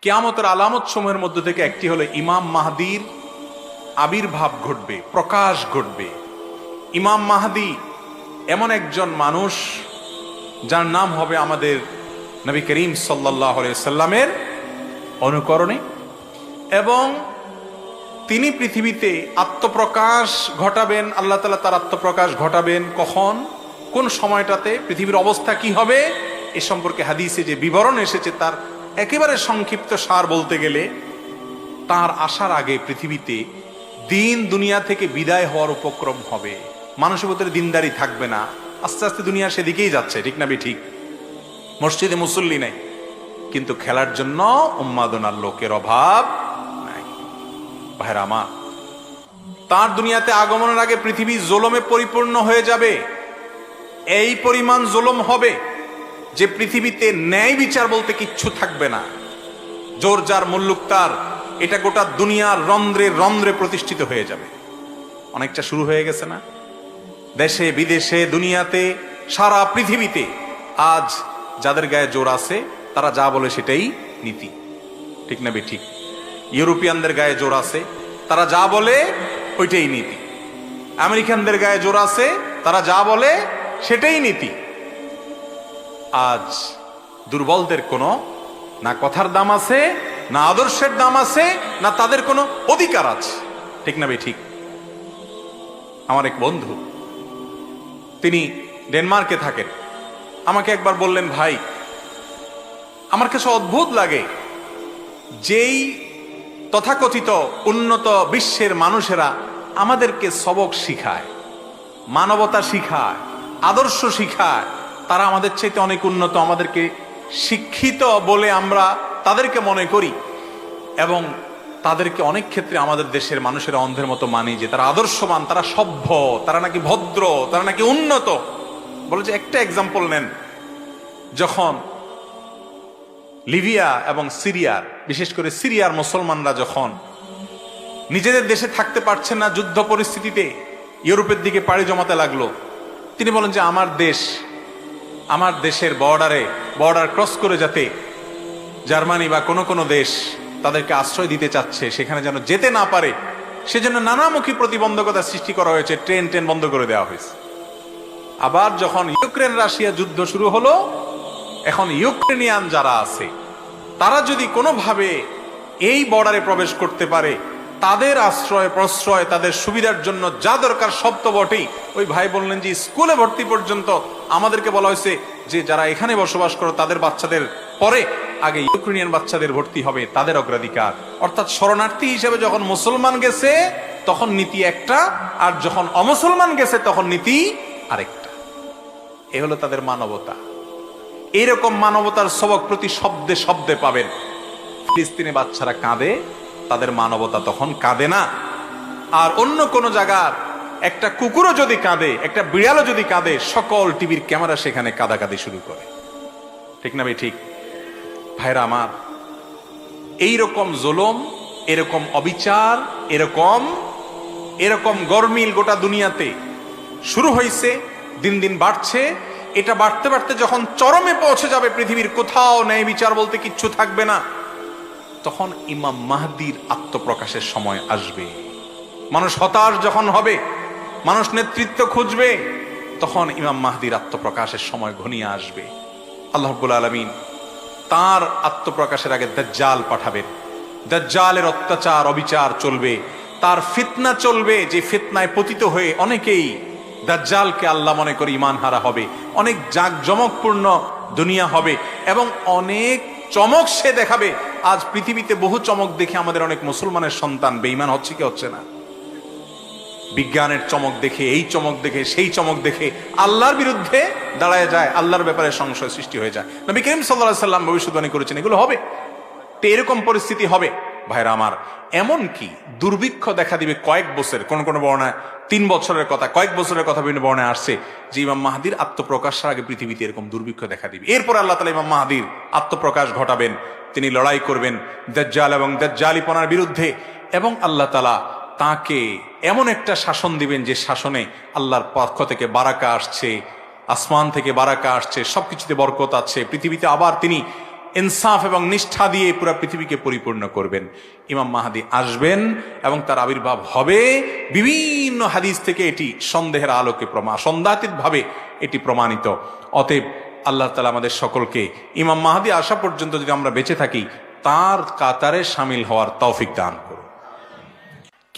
কিয়ামতের আলামত সমূহের মধ্যে থেকে একটি হলো ইমাম মাহদির আবির্ভাব ঘটবে, প্রকাশ ঘটবে। ইমাম মাহদি এমন একজন মানুষ যার নাম হবে আমাদের নবী করিম সাল্লাল্লাহু আলাইহি সাল্লামের অনুকরণে, এবং তিনি পৃথিবীতে আত্মপ্রকাশ ঘটাবেন। আল্লাহ তাআলা তার আত্মপ্রকাশ ঘটাবেন কখন, কোন সময়টাতে, পৃথিবীর অবস্থা কি হবে এ সম্পর্কে হাদিসে যে বিবরণ এসেছে তার একেবারে সংক্ষিপ্ত সার বলতে গেলে, তার আসার আগে পৃথিবীতে দিন দুনিয়া থেকে বিদায় হওয়ার উপক্রম হবে। মানুষের ভিতরে দিনদারি থাকবে না। আস্তে আস্তে দুনিয়া সেদিকেই যাচ্ছে, ঠিক না ঠিক? মসজিদে মুসল্লি নেই, কিন্তু খেলার জন্য উন্মাদনার লোকের অভাব নাই। ভাইরা আমার, তার দুনিয়াতে আগমনের আগে পৃথিবী জুলুমে পরিপূর্ণ হয়ে যাবে। এই পরিমাণ জুলুম হবে যে পৃথিবীতে ন্যায় বিচার বলতে কিচ্ছু থাকবে না। জোর যার মুল্লুক তার, এটা গোটা দুনিয়ার রন্ধ্রে রন্ধ্রে প্রতিষ্ঠিত হয়ে যাবে। অনেকটা শুরু হয়ে গেছে না? দেশে বিদেশে দুনিয়াতে সারা পৃথিবীতে আজ যাদের গায়ে জোর আছে তারা যা বলে সেটাই নীতি, ঠিক না ঠিক? ইউরোপিয়ানদের গায়ে জোর আছে, তারা যা বলে ওইটাই নীতি। আমেরিকানদের গায়ে জোর আছে, তারা যা বলে সেটাই নীতি। আজ দুর্বলদের কোনো না কথার দাম আছে, না আদর্শের দাম আছে, না তাদের কোনো অধিকার আছে, ঠিক না ঠিক? আমার এক বন্ধু, তিনি ডেনমার্কে থাকেন, আমাকে একবার বললেন, ভাই আমার কাছে অদ্ভুত লাগে যেই তথাকথিত উন্নত বিশ্বের মানুষেরা আমাদেরকে সবক শিখায়, মানবতা শিখায়, আদর্শ শিখায়, তারা আমাদের চাইতে অনেক উন্নত, আমাদেরকে শিক্ষিত বলে আমরা তাদেরকে মনে করি, এবং তাদেরকে অনেক ক্ষেত্রে আমাদের দেশের মানুষেরা অন্ধের মতো মানি যে তারা আদর্শবান, তারা সভ্য, তারা নাকি ভদ্র, তারা নাকি উন্নত। বলে যে একটা এক্সাম্পল নেন, যখন লিবিয়া এবং সিরিয়ার, বিশেষ করে সিরিয়ার মুসলমানরা যখন নিজেদের দেশে থাকতে পারছেন না, যুদ্ধ পরিস্থিতিতে ইউরোপের দিকে পাড়ি জমাতে লাগলো, তিনি বলেন যে আমার দেশের বর্ডার ক্রস করে যাতে জার্মানি বা কোনো দেশ তাদেরকে আশ্রয় দিতে চাচ্ছে, সেখানে যেন যেতে না পারে, সেজন্য নানামুখী প্রতিবন্ধকতা সৃষ্টি করা হয়েছে, ট্রেন বন্ধ করে দেওয়া হয়েছে। আবার যখন ইউক্রেন রাশিয়া যুদ্ধ শুরু হলো, এখন ইউক্রেনিয়ান যারা আছে তারা যদি কোনোভাবে এই বর্ডারে প্রবেশ করতে পারে, তাদের আশ্রয় প্রশ্রয়, তাদের সুবিধার জন্য যা দরকার সব তো বটেই। ওই ভাই বললেন যে স্কুলে ভর্তি পর্যন্ত আমাদেরকে বলা হয়েছে যে যারা এখানে বসবাস করো তাদের বাচ্চাদের পরে আগে ইউক্রেনিয়ান বাচ্চাদের ভর্তি হবে, তাদের অগ্রাধিকার। অর্থাৎ শরণার্থী হিসেবে যখন মুসলমান গেছে তখন নীতি একটা, আর যখন অমুসলমান গেছে তখন নীতি আরেকটা। এ হলো তাদের মানবতা। এইরকম মানবতার সবক প্রতি শব্দে শব্দে পাবেন। ফিলিস্তিনি বাচ্চারা কাঁদে, তাদের মানবতা তখন কাঁদে না। আর অন্য কোন জায়গার একটা কুকুরও যদি কাঁদে, একটা বিড়ালও যদি কাঁদে, সকল টিভির ক্যামেরা সেখানে কাঁদাকাঁদি শুরু করে, ঠিক না ঠিক? ভাইরা আমার, এইরকম জুলুম, এরকম অবিচার, এরকম গরমিল গোটা দুনিয়াতে শুরু হয়েছে, দিন দিন বাড়ছে। এটা বাড়তে বাড়তে যখন চরমে পৌঁছে যাবে, পৃথিবীর কোথাও ন্যায় বিচার বলতে কিচ্ছু থাকবে না, তখন ইমাম মাহদির আত্মপ্রকাশের সময় আসবে। মানুষ হতাশ যখন হবে, মানুষ নেতৃত্ব খুঁজবে, তখন ইমাম মাহদির আত্মপ্রকাশের সময় ঘনিয়ে আসবে। আল্লাহ রাব্বুল আলামিন তার আত্মপ্রকাশের আগে দাজ্জাল পাঠাবেন। দাজ্জালের অত্যাচার অবিচার চলবে, তার ফিতনা চলবে, যে ফিতনায় পতিত হয়ে অনেকেই দাজ্জালকে আল্লাহ মনে করে ঈমান হারা হবে। অনেক জাঁকজমকপূর্ণ দুনিয়া হবে এবং অনেক চমক সে দেখাবে। আজ পৃথিবীতে বহু চমক দেখে আমাদের অনেক মুসলমানের সন্তান বেঈমান হচ্ছে কি হচ্ছে না? বিজ্ঞানের চমক দেখে, এই চমক দেখে, সেই চমক দেখে আল্লাহর বিরুদ্ধে দাঁড়ায় যায়, আল্লাহর ব্যাপারে সংশয় সৃষ্টি হয়ে যায়। নবী করিম সাল্লাল্লাহু আলাইহি সাল্লাম ভবিষ্যদ্বাণী করেছেন এগুলো হবে, তো এরকম পরিস্থিতি হবে। ভাইরা আমার, এমন কি দুর্ভিক্ষ দেখা দিবে কয়েক বছর, কোন বর্ণায় 3 বছরের কথা, কয়েক বছরের কথা বিভিন্ন বর্ণায় আসছে যে ইমাম মাহদির আত্মপ্রকাশের আগে পৃথিবীতে এরকম দুর্ভিক্ষ দেখা দিবে। এরপর আল্লাহ তাআলা ইমাম মাহদির আত্মপ্রকাশ ঘটাবেন, তিনি লড়াই করবেন দাজ্জাল এবং দাজ্জালিপনার বিরুদ্ধে, এবং আল্লাহ তাআলা তাকে এমন একটা শাসন দিবেন যে শাসনে আল্লাহর পক্ষ থেকে বারাকা আসছে, আসমান থেকে বারাকা আসছে, সবকিছুতে বরকত আছে। পৃথিবীতে আবার তিনি ইনসাফ এবং নিষ্ঠা দিয়ে পুরো পৃথিবীকে পরিপূর্ণ করবেন। ইমাম মাহদী আসবেন এবং তার আবির্ভাব হবে। বিভিন্ন হাদিস থেকে এটি সন্দেহের আলোকে সন্দেহাতীতভাবে এটি প্রমাণিত। অতএব আল্লাহ তাআলা আমাদের সকলকে ইমাম মাহদী আসা পর্যন্ত যদি আমরা বেঁচে থাকি তার কাতারে শামিল হওয়ার তৌফিক দান করুন।